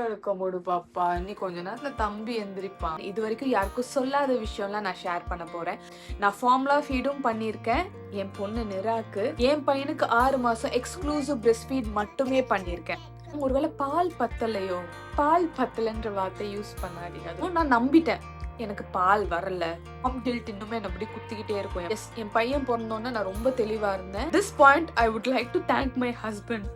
இருக்க முடு பாப்பா, இன்னி கொஞ்ச நேரத்துல தம்பி எந்திரிப்பான். இது வரைக்கும் யாருக்கும் சொல்லாத விஷயம்லாம் நான் ஷேர் பண்ண போறேன். நான் ஃபார்முலா ஃபீடும் பண்ணியிருக்கேன் என் பொண்ணு நிராக்கு. என் பையனுக்கு 6 மாசம் எக்ஸ்க்ளூசிவ் பிரெஸ்ட் ஃபீட் மட்டுமே பண்ணியிருக்கேன். ஒருவேளை பால் பத்தலையோ, பால் பத்தலைன்ற வார்த்தை யூஸ் பண்ணாதீங்க. அதுவும் நான் நம்பிட்டேன். எனக்கு பால் வரல, கில்ட் இன்னுமே என்ன அப்படி குத்திக்கிட்டே இருக்கும். என் பையன் பிறந்தோன்னு நான் ரொம்ப தெளிவா இருந்தேன். This point I would like to thank my husband.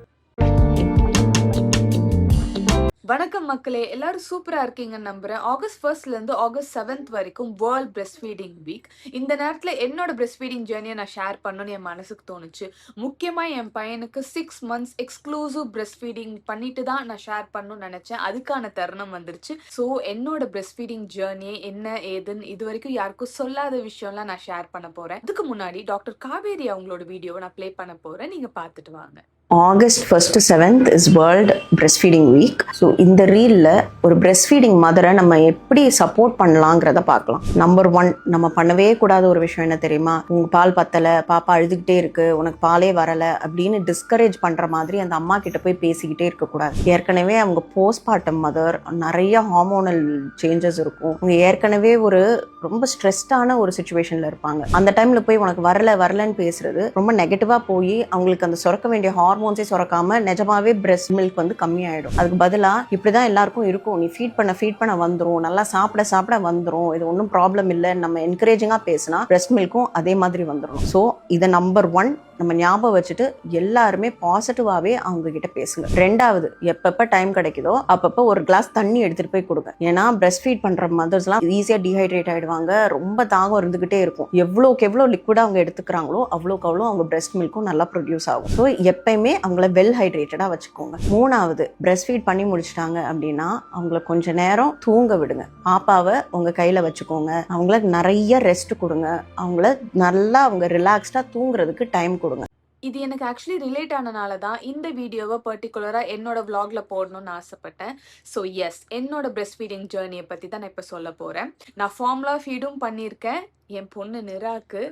வணக்கம் மக்களே, எல்லாரும் சூப்பரா இருக்கீங்கன்னு நம்புறேன். ஆகஸ்ட் 1 இருந்து ஆகஸ்ட் 7 வரைக்கும் வேர்ல்ட் பிரெஸ்ட் ஃபீடிங் வீக். இந்த நேரத்துல என்னோட பிரெஸ்ட் ஃபீடிங் ஜேர்னியை நான் ஷேர் பண்ணணும்னு என் மனசுக்கு தோணுச்சு. முக்கியமா என் பையனுக்கு 6 months எக்ஸ்க்ளூசிவ் பிரெஸ்ட் ஃபீடிங் பண்ணிட்டு தான் நான் ஷேர் பண்ணணும்னு நினைச்சேன். அதுக்கான தருணம் வந்துருச்சு. ஸோ என்னோட பிரெஸ்ட் ஃபீடிங் ஜேர்னியை என்ன ஏதுன்னு இது வரைக்கும் யாருக்கும் சொல்லாத விஷயம்லாம் நான் ஷேர் பண்ண போறேன். அதுக்கு முன்னாடி டாக்டர் காவேரி அவங்களோட வீடியோவை நான் ப்ளே பண்ண போறேன். நீங்க பார்த்துட்டு வாங்க. August 1 to 7 is world breast feeding week. So இந்த ரீலில் ஒரு பிரெஸ்ட் ஃபீடிங் மதரை நம்ம எப்படி சப்போர்ட் பண்ணலாங்கிறத பார்க்கலாம். நம்பர் 1, நம்ம பண்ணவே கூடாத ஒரு விஷயம் என்ன தெரியுமா? உங்க பால் பத்தலை, பாப்பா அழுதுகிட்டே இருக்கு, உனக்கு பாலே வரலை அப்படின்னு டிஸ்கரேஜ் பண்ற மாதிரி அந்த அம்மா கிட்ட போய் பேசிக்கிட்டே இருக்கக்கூடாது. ஏற்கனவே அவங்க போஸ்ட்மார்ட்டம் மதர், நிறைய ஹார்மோனல் சேஞ்சஸ் இருக்கும். அவங்க ஏற்கனவே ஒரு ரொம்ப ஸ்ட்ரெஸ்டான ஒரு சுச்சுவேஷன்ல இருப்பாங்க. அந்த டைம்ல போய் உனக்கு வரலன்னு பேசுறது ரொம்ப நெகட்டிவா போய் அவங்களுக்கு அந்த சுரக்க வேண்டிய ஹார்மோன்ஸே சுரக்காம நிஜமாவே பிரெஸ்ட் மில்க் வந்து கம்மியாயிடும். அதுக்கு பதிலா இப்படிதான் எல்லாருக்கும் இருக்கும், நீ ஃபீட் பண்ண வந்துரும், நல்லா சாப்பிட வந்துரும், இது ஒன்றும் ப்ராப்ளம் இல்லை, நம்ம என்கரேஜிங்கா பேசினா பிரெஸ்ட் மில்க்கும் அதே மாதிரி வந்துடும். ஸோ இதை நம்பர் 1 நம்ம ஞாபகம் வச்சுட்டு எல்லாருமே பாசிட்டிவாவே அவங்க கிட்ட பேசுங்க. 2வது, எப்பப்ப டைம் கிடைக்குதோ அப்பப்ப ஒரு கிளாஸ் தண்ணி எடுத்துட்டு போய் கொடுங்க. ஏன்னா பிரெஸ்ட் ஃபீட் பண்ற மதர்ஸ் எல்லாம் ஈஸியா டீஹைட்ரேட் ஆயிடுவாங்க, ரொம்ப தாகம் இருந்துகிட்டே இருக்கும். எவ்வளோக்கு எவ்வளோ லிக்விடா அவங்க எடுத்துக்கிறாங்களோ அவ்வளோக்கு அவ்வளோ அவங்க பிரெஸ்ட் மில்க்கும் நல்லா ப்ரொடியூஸ் ஆகும். ஸோ எப்பயுமே அவங்கள வெல் ஹைட்ரேட்டடா வச்சுக்கோங்க. 3வது, பிரெஸ்ட் ஃபீட் பண்ணி முடிச்சிட்டாங்க அப்படின்னா அவங்கள கொஞ்ச நேரம் தூங்க விடுங்க. பாப்பாவை உங்க கையில வச்சுக்கோங்க, அவங்கள நிறைய ரெஸ்ட் கொடுங்க, அவங்கள நல்லா அவங்க ரிலாக்ஸ்டா தூங்குறதுக்கு டைம் கொடுங்க. இது எனக்கு ஆக்சுவலி ரிலேட் ஆனனால தான் இந்த வீடியோவை பர்டிகுலராக என்னோட vlogல போடணும்னு ஆசைப்பட்டேன். ஸோ எஸ், என்னோட பிரெஸ்ட் ஃபீடிங் ஜேர்னியை பற்றி தான் நான் இப்போ சொல்ல போகிறேன். நான் ஃபார்முலா ஃபீடும் பண்ணியிருக்கேன் என் பொண்ணு நிராக்கு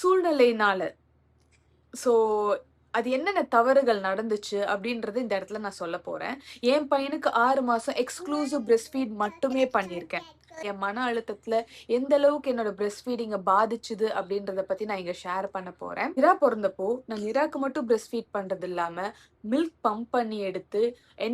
சூழ்நிலையினால. ஸோ அது என்னென்ன தவறுகள் நடந்துச்சு அப்படின்றது இந்த இடத்துல நான் சொல்ல போகிறேன். என் பையனுக்கு 6 மாதம் எக்ஸ்க்ளூசிவ் பிரெஸ்ட் ஃபீட் மட்டுமே பண்ணியிருக்கேன். என் மன அழுத்தத்துல எந்த அளவுக்கு என்னோட பிரெஸ்ட் ஃபீடிங்கை பாதிச்சுது அப்படின்றத பத்தி நான் இங்க ஷேர் பண்ண போறேன். நிரா பிறந்தப்போ நான் நிராக்கு மட்டும் பிரெஸ்ட் ஃபீட் பண்றது இல்லாம மில்க் பம்ப் பண்ணி எடுத்து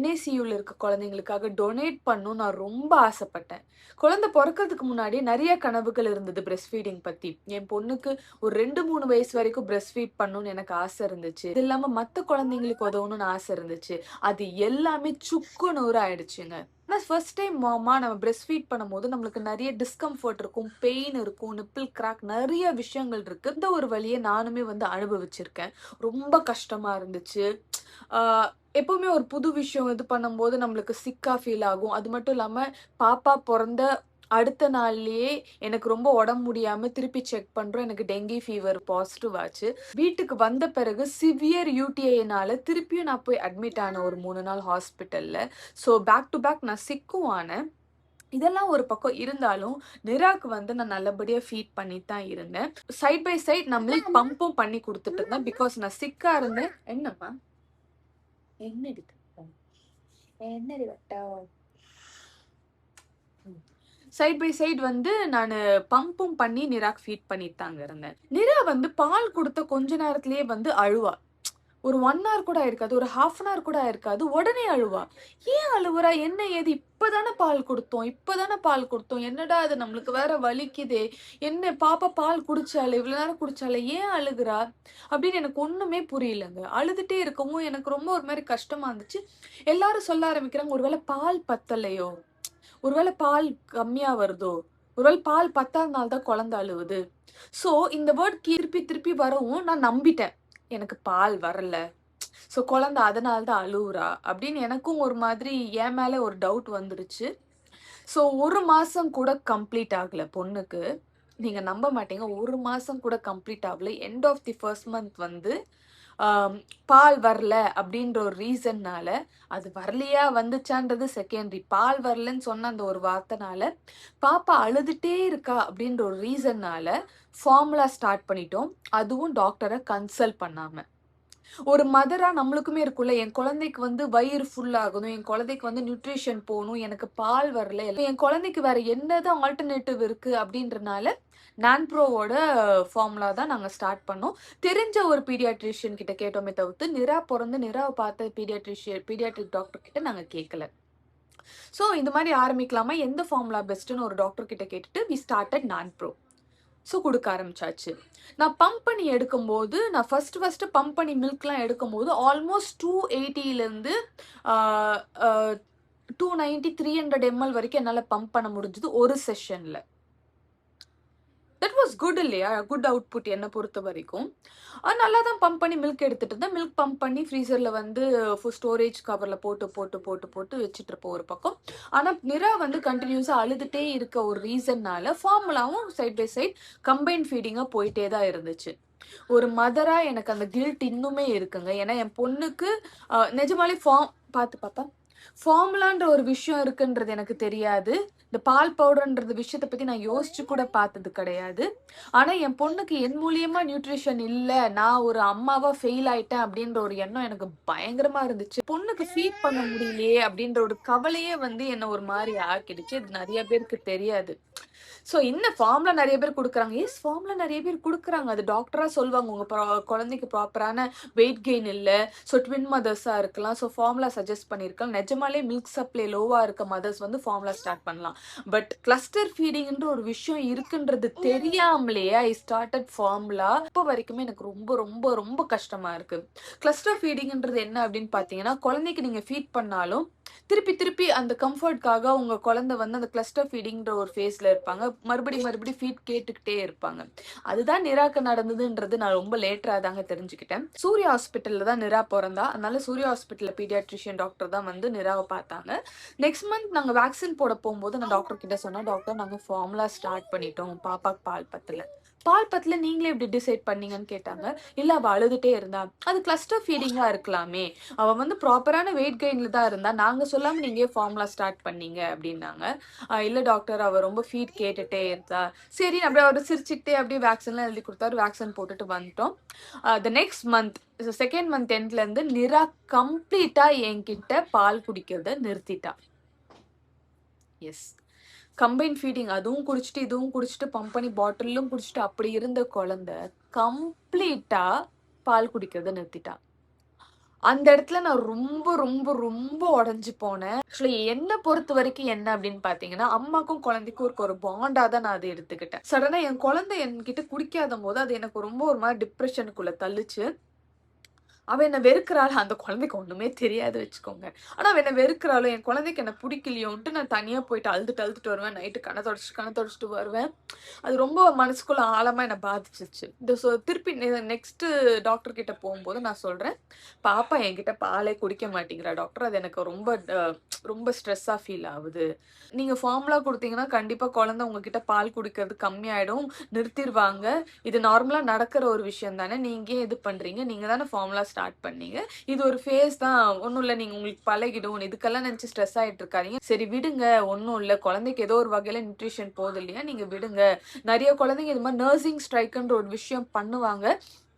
NICUல இருக்க குழந்தைங்களுக்காக டொனேட் பண்ணும் நான் ரொம்ப ஆசைப்பட்டேன். குழந்தை பிறக்கிறதுக்கு முன்னாடி நிறைய கனவுகள் இருந்தது பிரெஸ்ட் ஃபீடிங் பத்தி. என் பொண்ணுக்கு ஒரு 2-3 வயசு வரைக்கும் பிரெஸ்ட் ஃபீட் பண்ணணும்னு எனக்கு ஆசை இருந்துச்சு. இது இல்லாம மத்த குழந்தைங்களுக்கு உதவணும்னு ஆசை இருந்துச்சு. அது எல்லாமே சுக்கு நூறு ஆயிடுச்சுங்க. ஆனால் ஃபர்ஸ்ட் டைம் மாமா நம்ம பிரெஸ்ட் ஃபீட் பண்ணும்போது நம்மளுக்கு நிறைய டிஸ்கம்ஃபர்ட் இருக்கும், பெயின் இருக்கும், நிப்பிள் கிராக், நிறைய விஷயங்கள் இருக்கு. இந்த ஒரு வழியை நானுமே வந்து அனுபவிச்சிருக்கேன். ரொம்ப கஷ்டமா இருந்துச்சு. எப்பவுமே ஒரு புது விஷயம் இது பண்ணும்போது நம்மளுக்கு சிக்கா ஃபீல் ஆகும். அது மட்டும் இல்லாம பாப்பா பிறந்த அடுத்த நாள்லயே எனக்கு ரொம்ப உடம்பு முடியாம திருப்பி செக் பண்றோம், எனக்கு டெங்கி ஃபீவர் பாசிட்டிவ் ஆச்சு. வீட்டுக்கு வந்த பிறகு சிவியர் UTIனால திருப்பியும் நான் போய் அட்மிட் ஆனேன் ஒரு 3 நாள் ஹாஸ்பிட்டல்ல. ஸோ பேக் டு பேக் நான் சிக்கும் ஆனேன். இதெல்லாம் ஒரு பக்கம் இருந்தாலும் நிராக்கு வந்து நான் நல்லபடியா ஃபீட் பண்ணிட்டு தான் இருந்தேன். சைட் பை சைட் நான் மில்க் பம்பும் பண்ணி கொடுத்துட்டு இருந்தேன். பிகாஸ் நான் சிக்கா இருந்தேன். என்னப்பா என்னடி என்னடி வட்டா சைட் பை சைட் வந்து நான் பம்பும் பண்ணி நிராக்கு ஃபீட் பண்ணிட்டு தாங்க இருந்தேன். நிரா வந்து பால் கொடுத்த கொஞ்ச நேரத்திலேயே வந்து அழுவா. ஒரு 1 hour கூட ஆயிருக்காது, ஒரு 1/2 an hour கூட ஆயிருக்காது, உடனே அழுவா. ஏன் அழுவுறா, என்ன ஏது, இப்பதானே பால் கொடுத்தோம், என்னடா அது நம்மளுக்கு வேற வலிக்குதே, என்ன பாப்பா பால் குடிச்சாலே இவ்வளவு நேரம் குடிச்சாலே ஏன் அழுகுறா அப்படின்னு எனக்கு ஒண்ணுமே புரியலங்க. அழுதுட்டே இருக்கவும் எனக்கு ரொம்ப ஒரு மாதிரி கஷ்டமா இருந்துச்சு. எல்லாரும் சொல்ல ஆரம்பிக்கிறாங்க, ஒருவேளை பால் பத்தலையோ, ஒருவேளை பால் கம்மியா வருதோ, ஒருவேளை பால் பத்தாதனால தான் குழந்தை அழுவுது. ஸோ இந்த வேர்ட் திருப்பி வரவும் நான் நம்பிட்டேன், எனக்கு பால் வரல, ஸோ குழந்தை அதனால தான் அழுவுறா அப்படின்னு எனக்கும் ஒரு மாதிரி என் மேலே ஒரு டவுட் வந்துருச்சு. ஸோ 1 மாதம் கூட கம்ப்ளீட் ஆகலை பொண்ணுக்கு. நீங்கள் நம்ப மாட்டீங்க, 1 மாதம் கூட கம்ப்ளீட் ஆகலை. End of the first month வந்து பால் வரல அப்படின்ற ஒரு ரீசன்னால, அது வரலையா வந்துச்சான்றது செகண்டரி, பால் வரலன்னு சொன்ன அந்த ஒரு வார்த்தைனால பாப்பா அழுதுட்டே இருக்கா அப்படின்ற ஒரு ரீசன்னால ஃபார்முலா ஸ்டார்ட் பண்ணிட்டோம். அதுவும் டாக்டரை கன்சல்ட் பண்ணாம. ஒரு மதரா நம்மளுக்குமே இருக்கும்ல, என் குழந்தைக்கு வந்து வயிறு ஃபுல் ஆகணும், என் குழந்தைக்கு வந்து நியூட்ரிஷன் போணும், எனக்கு பால் வரல, என் குழந்தைக்கு வேற என்னதான் ஆல்டர்னேட்டிவ் இருக்கு அப்படின்றனால நான்ப்ரோவோட ஃபார்முலா தான் நாங்க ஸ்டார்ட் பண்ணோம். தெரிஞ்ச ஒரு பீடியாட்ரிஷியன் கிட்ட கேட்டோமே தவிர்த்து, நிராவ பார்த்த பீடியாட்ரிக் டாக்டர் கிட்ட நாங்க கேட்கல. ஸோ இந்த மாரி ஆரம்பிக்கலாமா? எந்த ஃபார்முலா பெஸ்ட்டுன்னு ஒரு டாக்டர் கிட்ட கேட்டுட்டு வி ஸ்டார்ட்டட் நான்ப்ரோ. ஸோ குடுக்க ஆரம்பிச்சாச்சு. நான் பம்ப் பண்ணி எடுக்கும்போது, நான் ஃபர்ஸ்ட்டு பம்ப் பண்ணி மில்க்லாம் எடுக்கும்போது, ஆல்மோஸ்ட் 280லேருந்து ஆ அ 290, 300 ml வரைக்கும் என்னால பம்ப் பண்ண முடிஞ்சது ஒரு செஷன்ல. தட் வாஸ் குட் இல்லையா? குட் அவுட்புட் என்ன பொறுத்தவரைக்கும். நல்லா தான் பம்ப் பண்ணி மில்க் எடுத்துட்டு இருந்தேன். மில்க் பம்ப் பண்ணி ஃப்ரீசர்ல வந்து ஸ்டோரேஜ் கவர்ல போட்டு வச்சுட்டுருப்போம் ஒரு பக்கம். ஆனா நிரா வந்து கன்டினியூஸா அழுதுட்டே இருக்க ஒரு ரீசன்னால ஃபார்முலாவும் சைட் பை சைட் கம்பைன் ஃபீடிங்கா போயிட்டே தான் இருந்துச்சு. ஒரு மதரா எனக்கு அந்த கில்ட் இன்னுமே இருக்குங்க. ஏன்னா என் பொண்ணுக்கு நிஜமாலே பாத்து பாப்பா. ஃபார்முலான்ற ஒரு விஷயம் இருக்குன்றது எனக்கு தெரியாது. இந்த பால் பவுடர்ன்றது விஷயத்த பத்தி நான் யோசிச்சு கூட பார்த்தது கிடையாது. ஆனா என் பொண்ணுக்கு என் மூலியமா நியூட்ரிஷன் இல்ல, நான் ஒரு அம்மாவா ஃபெயில் ஆயிட்டேன் அப்படின்ற ஒரு எண்ணம் எனக்கு பயங்கரமா இருந்துச்சு. பொண்ணுக்கு ஃபீட் பண்ண முடியலையே அப்படின்ற ஒரு கவலையே வந்து என்ன ஒரு மாரி ஆக்கிடுச்சு. இது நெறைய பேருக்கு தெரியாது. ஸோ என்ன ஃபார்முலா நெறைய பேர் குடுக்குறாங்க. எஸ் ஃபார்முலா நெறைய பேர் குடுக்குறாங்க. அது டாக்டரா சொல்வாங்க. உங்க குழந்தைக்கு ப்ராப்பரான வெயிட் கெயின் இல்ல. ஸோ ட்வின் மதர்ஸா இருக்கலாம். ஸோ ஃபார்முலா சஜெஸ்ட் பண்ணியிருக்கலாம். நிஜமாலே மில்க் சப்ளை லோவா இருக்க மதர்ஸ் வந்து ஃபார்முலா ஸ்டார்ட் பண்ணலாம். பட் கிளஸ்டர் ஃபீடிங்ன்ற ஒரு விஷயம் இருக்குன்றது தெரியாமலேயே ஐ ஸ்டார்ட்டட் ஃபார்முலா. இப்போ வரைக்குமே எனக்கு ரொம்ப ரொம்ப ரொம்ப கஷ்டமா இருக்கு. கிளஸ்டர் ஃபீடிங்ன்றது என்ன அப்படின்னு பார்த்தீங்கன்னா, குழந்தைக்கு நீங்க ஃபீட் பண்ணாலும் திருப்பி திருப்பி அந்த கம்ஃபர்ட்காக உங்க குழந்தை வந்து அந்த கிளஸ்டர் ஃபீடிங்ன்ற ஒரு ஃபேஸ்ல இருப்பாங்க. மறுபடியும் ஃபீட் கேட்டுக்கிட்டே இருப்பாங்க. அதுதான் நிராக்கு நடந்ததுன்றது நான் ரொம்ப லேட்டரா தாங்க தெரிஞ்சுக்கிட்டேன். சூர்யா ஹாஸ்பிட்டல்ல தான் நிரா பொறந்தா. அதனால சூர்யா ஹாஸ்பிட்டல்ல பீடியாட்ரிஷியன் டாக்டர் தான் வந்து நிராவ பார்த்தாங்க. நெக்ஸ்ட் மந்த் நாங்க வேக்சின் போட போம்போது நான் டாக்டர் கிட்ட சொன்னேன், டாக்டர் நாங்க ஃபார்முலா ஸ்டார்ட் பண்ணிட்டோம். பாப்பாக்கு பால் பத்தல. பால் பத்தல நீங்களே எப்படி டிசைட் பண்ணீங்கன்னு கேட்டாங்க. இல்ல அவ அழுதுட்டே இருந்தா. அது கிளஸ்டர் ஃபீடிங்கா இருக்கலாமே. அவ வந்து ப்ராப்பரான வெயிட் கெயின்ல தான் இருந்தா. நாங்க சொல்லாம நீங்க ஏன் ஃபார்முலா ஸ்டார்ட் பண்ணீங்க அப்படின்னாங்க. இல்ல டாக்டர் அவ ரொம்ப ஃபீட் கேட்டுட்டே இருந்தா. சரி அப்படியே அவரு சிரிச்சுக்கிட்டே அப்படியே வேக்சின்லாம் எழுதி குடுத்தாரு. வேக்சின் போட்டுட்டு வந்துட்டோம். The next month second month எண்ட்ல இருந்து நிரா கம்ப்ளீட்டா என்கிட்ட பால் குடிக்கிறத நிறுத்திட்டா. எஸ். கம்பைன் ஃபீடிங் அதுவும் குடிச்சுட்டு, இதுவும் குடிச்சுட்டு, பம்ப் பண்ணி பாட்டிலும் குடிச்சுட்டு அப்படி இருந்த குழந்தை கம்ப்ளீட்டா பால் குடிக்கிறத நிறுத்திட்டா. அந்த இடத்துல நான் ரொம்ப ரொம்ப ரொம்ப உடைஞ்சு போனேன். ஆக்சுவலி என்ன பொறுத்தவரைக்கும் என்ன அப்படின்னு பார்த்தீங்கன்னா, அம்மாக்கும் குழந்தைக்கும் இருக்க ஒரு பாண்டா தான் நான் அத எடுத்துக்கிட்டேன். சடனா என் குழந்தை என்கிட்ட குடிக்காதம்போது, அது எனக்கு ரொம்ப ஒரு மாரி டிப்ரஷனுக்குள்ள தள்ளுச்சு. அவ என்ன வெறுக்கிறாளா? அந்த குழந்தைக்கு ஒண்ணுமே தெரியாது வச்சுக்கோங்க. ஆனா அவ என்ன வெறுக்கிறாளோ, என் குழந்தைக்கு என்ன புடிக்கலையோன்ட்டு நான் தனியா போயிட்டு அழுதுட்டு வருவேன். நைட்டு கண்ண தொடச்சுட்டு வருவேன். அது ரொம்ப மனசுக்குள்ள ஆழமா என்ன பாதிச்சுச்சு. திருப்பி நெக்ஸ்ட் டாக்டர் கிட்ட போம்போது நான் சொல்றேன், பாப்பா என்கிட்ட பாலே குடிக்க மாட்டேங்கிறா டாக்டர். அது எனக்கு ரொம்ப ஸ்ட்ரெஸ்ஸா ஃபீல் ஆகுது. நீங்க ஃபார்முலா குடுத்தீங்கன்னா, கண்டிப்பா குழந்தை உங்ககிட்ட பால் குடிக்கிறது கம்மியாயிடும். நிறுத்திருவாங்க. இது நார்மலா நடக்கிற ஒரு விஷயம் தானே. நீங்க ஏன் இது பண்றீங்க? நீங்க தானே ஃபார்முலா ஸ்டார்ட் பண்ணீங்க. இது ஒரு ஃபேஸ் தான். ஒண்ணும் இல்ல. நீங்க உங்களுக்கு பழகிடும். இதுக்கெல்லாம் நினைச்சு ஸ்ட்ரெஸ் ஆயிட்டு இருக்காதீங்க. சரி விடுங்க. ஒண்ணும் இல்ல. குழந்தைக்கு ஏதோ ஒரு வகையில நியூட்ரிஷன் போகுது இல்லையா? நீங்க விடுங்க. நெறைய குழந்தைங்க இது மாரி நர்சிங் ஸ்ட்ரைக்குன்ற ஒரு விஷயம் பண்ணுவாங்க.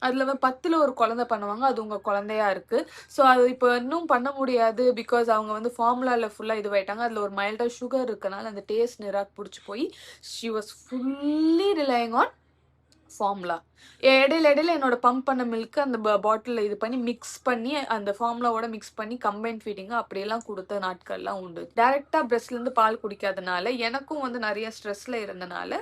அதுல 10ல ஒரு குழந்தை பண்ணுவாங்க. அது உங்க குழந்தையா இருக்கு. ஸோ அது இப்ப இன்னும் பண்ண முடியாது. பிகாஸ் அவங்க வந்து ஃபார்முலால ஃபுல்லா இதுவாயிட்டாங்க. அதுல ஒரு மைல்டா சுகர் இருக்கனால அந்த டேஸ்ட் நிராக்கு புடிச்சு போய் she was fully relying on formula. இடையில என்னோட பம்ப் பண்ண மில்க் அந்த பாட்டில்ல இது பண்ணி மிக்ஸ் பண்ணி அந்த ஃபார்முலாவோட மிக்ஸ் பண்ணி கம்பைன் ஃபீடிங்கா அப்படியெல்லாம் குடுத்த நாட்கள்லாம் உண்டு. டைரக்ட்டா பிரஸ்ட்ல இருந்து பால் குடிக்காதனால எனக்கும் வந்து நெறைய ஸ்ட்ரெஸ்ல இருந்தனால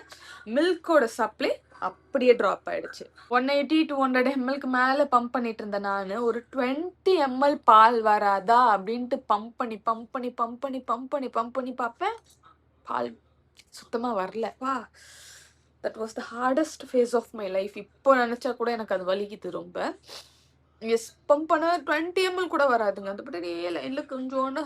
மில்க்கோட சப்ளை அப்படியே டிராப் ஆயிடுச்சு. 180, 200 mlக்கு மேல பம்ப் பண்ணிட்டு இருந்த நானு ஒரு 20 ml பால் வராதா அப்படின்ட்டு பம்ப் பண்ணி பார்ப்பேன். பால் சுத்தமா வரல. That was the hardest phase of my life. இப்போ நினைச்சா கூட எனக்கு அது வலிக்குது ரொம்ப. எஸ் பம்ப் பண்ண 20 ml கூட வராதுங்க. அது அப்படியே லைன்ல கொஞ்சோண்டு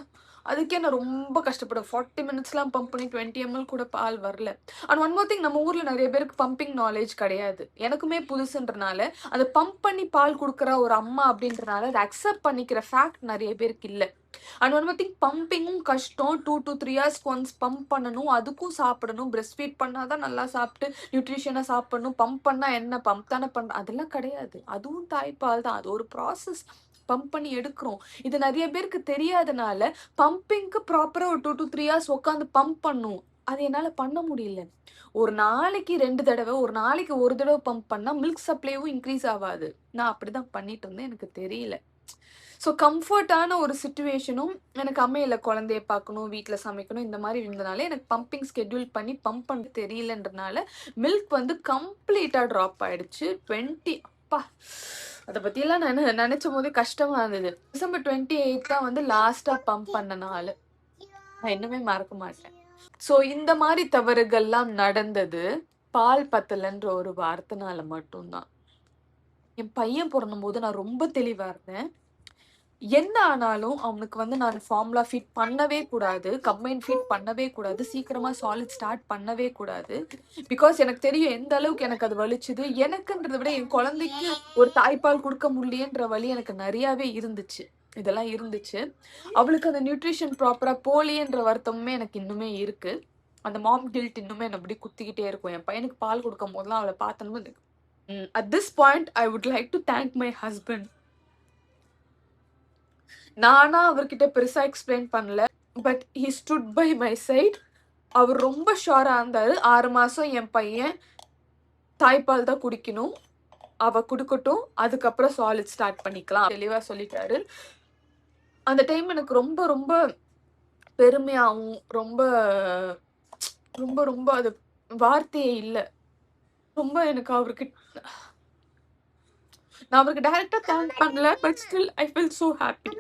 அதுக்கே நான் ரொம்ப கஷ்டப்பட்டேன். 40 மினிட்ஸ்லாம் பம்ப் பண்ணி 20 ml கூட பால் வரல. அண்ட் ஒன் மோர் திங் நம்ம ஊர்ல நெறைய பேருக்கு பம்பிங் நாலேட்ஜ் கிடையாது. எனக்குமே புதுசுன்றனால, அத பம்ப் பண்ணி பால் குடுக்குற ஒரு அம்மா அப்படின்றனால அத அக்செப்ட் பண்ணிக்கிற ஃபேக்ட் நெறைய பேருக்கு இல்ல. அண்ட் ஒன் மோர் திங், பம்பிங்கும் கஷ்டம். 2 to 3 ஹார்ஸ்க்கு ஒன்ஸ் பம்ப் பண்ணணும், அதுக்கும் சாப்பிடணும். பிரஸ்ட் ஃபீட் பண்ணாதான் நல்லா சாப்பிட்டு நியூட்ரிஷனா சாப்பிடணும். பம்ப் பண்ணா என்ன, பம்ப் தானே பண்ண, அதெல்லாம் கிடையாது. அதுவும் தாய்ப்பால் தான், அது ஒரு ப்ராசஸ். பம்ப் பண்ணி எடுக்கிறோம். இது நிறைய பேருக்கு தெரியாதனால பம்பிங்க்கு ப்ராப்பரா ஒரு 2 to 3 ஹார்ஸ் உட்காந்து பம்ப் பண்ணும். அது என்னால பண்ண முடியல. ஒரு நாளைக்கு 2 தடவை, ஒரு நாளைக்கு 1 தடவை பம்ப் பண்ணா மில்க் சப்ளையும் இன்க்ரீஸ் ஆகாது. நான் அப்படிதான் பண்ணிட்டு இருந்தேன், எனக்கு தெரியல. ஸோ கம்ஃபர்ட்டான ஒரு சிச்சுவேஷனும் எனக்கு அமையல. குழந்தைய பார்க்கணும், வீட்டில் சமைக்கணும், இந்த மாதிரி இருந்தனால எனக்கு பம்பிங் ஸ்கெட்யூல் பண்ணி பம்ப் பண்ண தெரியலன்றனால மில்க் வந்து கம்ப்ளீட்டாக ட்ராப் ஆயிடுச்சு. 20 அப்பா, அதை பற்றியெல்லாம் நான் நினச்சும் போதே கஷ்டமாக இருந்தது. டிசம்பர் 28 தான் வந்து லாஸ்ட்டாக பம்ப் பண்ண நாள். நான் இன்னுமே மறக்க மாட்டேன். ஸோ இந்த மாதிரி தவறுகள்லாம் நடந்தது பால் பத்தலைன்ற ஒரு வார்த்தைனால மட்டும்தான். என் பையன் பிறந்தபோது நான் ரொம்ப தெளிவாக இருந்தேன். என்ன ஆனாலும் அவனுக்கு வந்து நான் ஃபார்முலா ஃபீட் பண்ணவே கூடாது, கம்பைன் ஃபீட் பண்ணவே கூடாது, சீக்கிரமா சாலிட் ஸ்டார்ட் பண்ணவே கூடாது. பிகாஸ் எனக்கு தெரியும் எந்த அளவுக்கு எனக்கு அது வலிச்சுது. எனக்குன்றதை விட என் குழந்தைக்கு ஒரு தாய்ப்பால் கொடுக்க முடியன்ற வலி எனக்கு நிறையாவே இருந்துச்சு. இதெல்லாம் இருந்துச்சு. அவளுக்கு அந்த நியூட்ரிஷன் ப்ராப்பரா போலியன்ற வருத்தமுமே எனக்கு இன்னுமே இருக்கு. அந்த மாம் கில்ட் இன்னுமே என்ன அப்படி குத்திக்கிட்டே இருக்கும். என் பையனுக்கு பால் கொடுக்கும் போதெல்லாம் அவளை பார்த்தோன்னு at this point I would like to thank my husband. நானா அவர்கிட்ட பெருசா எக்ஸ்பிளைன் பண்ணல, but he stood by my side. அவர் ரொம்ப ஷுவரா இருந்தாரு. 6 மாசம் என் பையன் தாய்ப்பால் தான் குடிக்கணும், அவ குடுக்கட்டும், அதுக்கப்புறம் சாலிட் ஸ்டார்ட் பண்ணிக்கலாம் தெளிவா சொல்லிட்டாரு. அந்த டைம் எனக்கு ரொம்ப ரொம்ப பெருமையாவும் ரொம்ப ரொம்ப ரொம்ப அது வார்த்தையே இல்ல. ரொம்ப எனக்கு நான் அவருக்கு டைரக்டா தேங்க் பண்ணல, but still I feel so happy.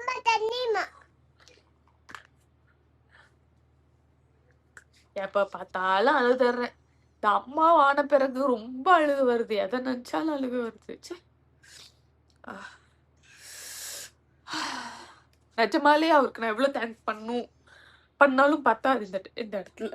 எப்ப பார்த்தாலும் அழுதுறேன். இந்த அம்மா ஆன பிறகு ரொம்ப அழுகு வருது. எதை நினைச்சாலும் அழுகு வருது. ச்சே. நிஜமாலே அவருக்கு நான் எவ்வளவு தேங்க் பண்ணாலும் பத்தாது இந்த இடத்துல.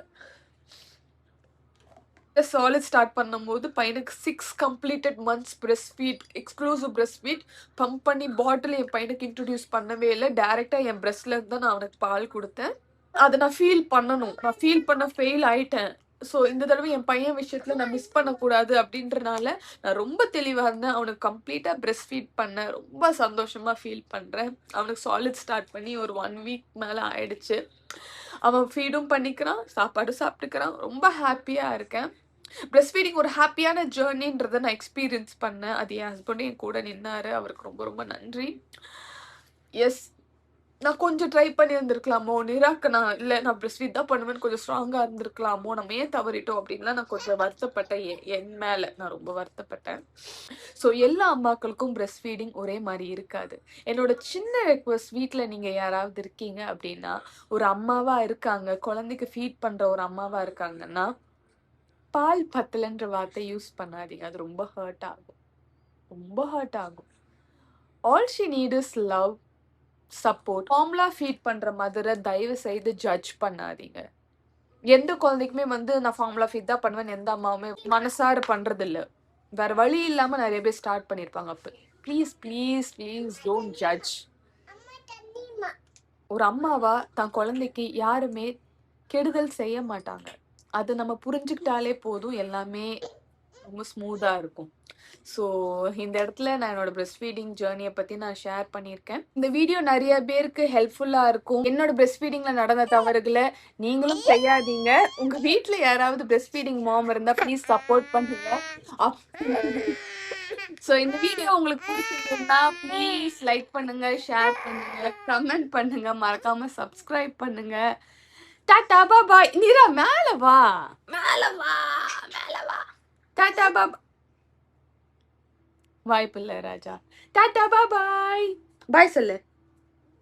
சாலிட் ஸ்டார்ட் பண்ணும்போது பையனுக்கு 6 completed months breast feet, exclusive breast feet pump பண்ணி பாட்டில் என் பையனுக்கு இன்ட்ரடியூஸ் பண்ணவே இல்லை. டைரக்டா என் பிரஸ்ட்ல இருந்து தான் நான் அவனுக்கு பால் கொடுத்தேன். அதை நான் ஃபீல் பண்ணணும். நான் ஃபீல் பண்ண ஃபெயில் ஆயிட்டேன். ஸோ இந்த தடவை என் பையன் விஷயத்துல நான் மிஸ் பண்ணக்கூடாது அப்படின்றனால நான் ரொம்ப தெளிவா இருந்தேன். அவனுக்கு கம்ப்ளீட்டா பிரஸ்ட் ஃபீட் பண்ண ரொம்ப சந்தோஷமா ஃபீல் பண்றேன். அவனுக்கு சாலிட் ஸ்டார்ட் பண்ணி ஒரு 1 வீக் மேல ஆயிடுச்சு. அவன் ஃபீடும் பண்ணிக்கிறான், சாப்பாடும் சாப்பிட்டுக்கிறான். ரொம்ப ஹாப்பியா இருக்கேன். பிரஸ்ட் ஃபீடிங் ஒரு ஹாப்பியான ஜேர்னின்றதை நான் எக்ஸ்பீரியன்ஸ் பண்ணேன். அது என் ஹஸ்பண்டும் என் கூட நின்னாரு. அவருக்கு ரொம்ப ரொம்ப நன்றி. எஸ், நான் கொஞ்சம் ட்ரை பண்ணி இருந்திருக்கலாமோ, நிராக்கு நான் இல்லை நான் பிரஸ்ட் ஃபீட் தான் பண்ணுவேன்னு கொஞ்சம் ஸ்ட்ராங்காக இருந்திருக்கலாமோ, நம்ம ஏன் தவறிட்டோம் அப்படின்லாம் நான் கொஞ்சம் வருத்தப்பட்டேன். என் மேலே நான் ரொம்ப வருத்தப்பட்டேன். ஸோ எல்லா அம்மாக்களுக்கும் பிரஸ்ட் ஃபீடிங் ஒரே மாதிரி இருக்காது. என்னோட சின்ன ரெக்வஸ்ட், வீட்டில் நீங்கள் யாராவது இருக்கீங்க அப்படின்னா, ஒரு அம்மாவாக இருக்காங்க, குழந்தைக்கு ஃபீட் பண்ணுற ஒரு அம்மாவாக இருக்காங்கன்னா, பால் பத்தலைன்ற வார்த்தை யூஸ் பண்ணாதீங்க. அது ரொம்ப ஹர்ட் ஆகும், ரொம்ப ஹர்ட் ஆகும். All she need is love, support. Formula feed பண்ற மதரை தயவு செய்து ஜட்ஜ் பண்ணாதீங்க. எந்த குழந்தைக்குமே வந்து நான் ஃபார்முலா ஃபீட் தான் பண்ணுவேன் எந்த அம்மாவுமே மனசார பண்றது இல்ல. வேற வழி இல்லாம நிறைய பேர் ஸ்டார்ட் பண்ணிருப்பாங்க. அப்ப please please please don't judge. ஒரு அம்மாவா தன் குழந்தைக்கு யாருமே கெடுதல் செய்ய மாட்டாங்க. அது நம்ம புரிஞ்சுக்கிட்டாலே போதும், எல்லாமே ரொம்ப ஸ்மூத்தா இருக்கும். ஸோ இந்த இடத்துல நான் என்னோட பிரஸ்ட் ஃபீடிங் ஜேர்னியை பற்றி நான் ஷேர் பண்ணியிருக்கேன். இந்த வீடியோ நிறைய பேருக்கு ஹெல்ப்ஃபுல்லாக இருக்கும். என்னோட பிரஸ்ட் ஃபீடிங்கில் நடந்த தவறுகளை நீங்களும் செய்யாதீங்க. உங்கள் வீட்டில் யாராவது பிரஸ்ட் ஃபீடிங் மாம் இருந்தால் ப்ளீஸ் சப்போர்ட் பண்ணுங்க. ஸோ இந்த வீடியோ உங்களுக்கு பிடிச்சிருந்தா ப்ளீஸ் லைக் பண்ணுங்க, ஷேர் பண்ணுங்க, கமெண்ட் பண்ணுங்க, மறக்காம சப்ஸ்கிரைப் பண்ணுங்க. டாடா பாய். நீரா மேல வா, மேல வா, மேல வா. டாடா பாய். வாய்ப்பு இல்லை ராஜா. டாடா பாய். பாய் சொல்லு.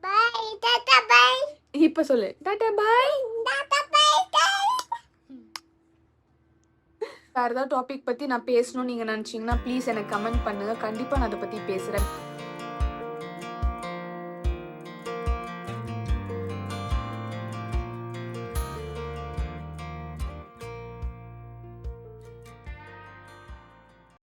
Bye, Tata, bye. இப்ப சொல்லு டாடா பாய். Tata, bye, bye. வேற ஏதாவது டாபிக் பத்தி நான் பேசணும்னு நீங்க நினைச்சீங்கன்னா ப்ளீஸ் எனக்கு கமெண்ட் பண்ணுங்க. கண்டிப்பா நான் அதை பத்தி பேசுறேன்.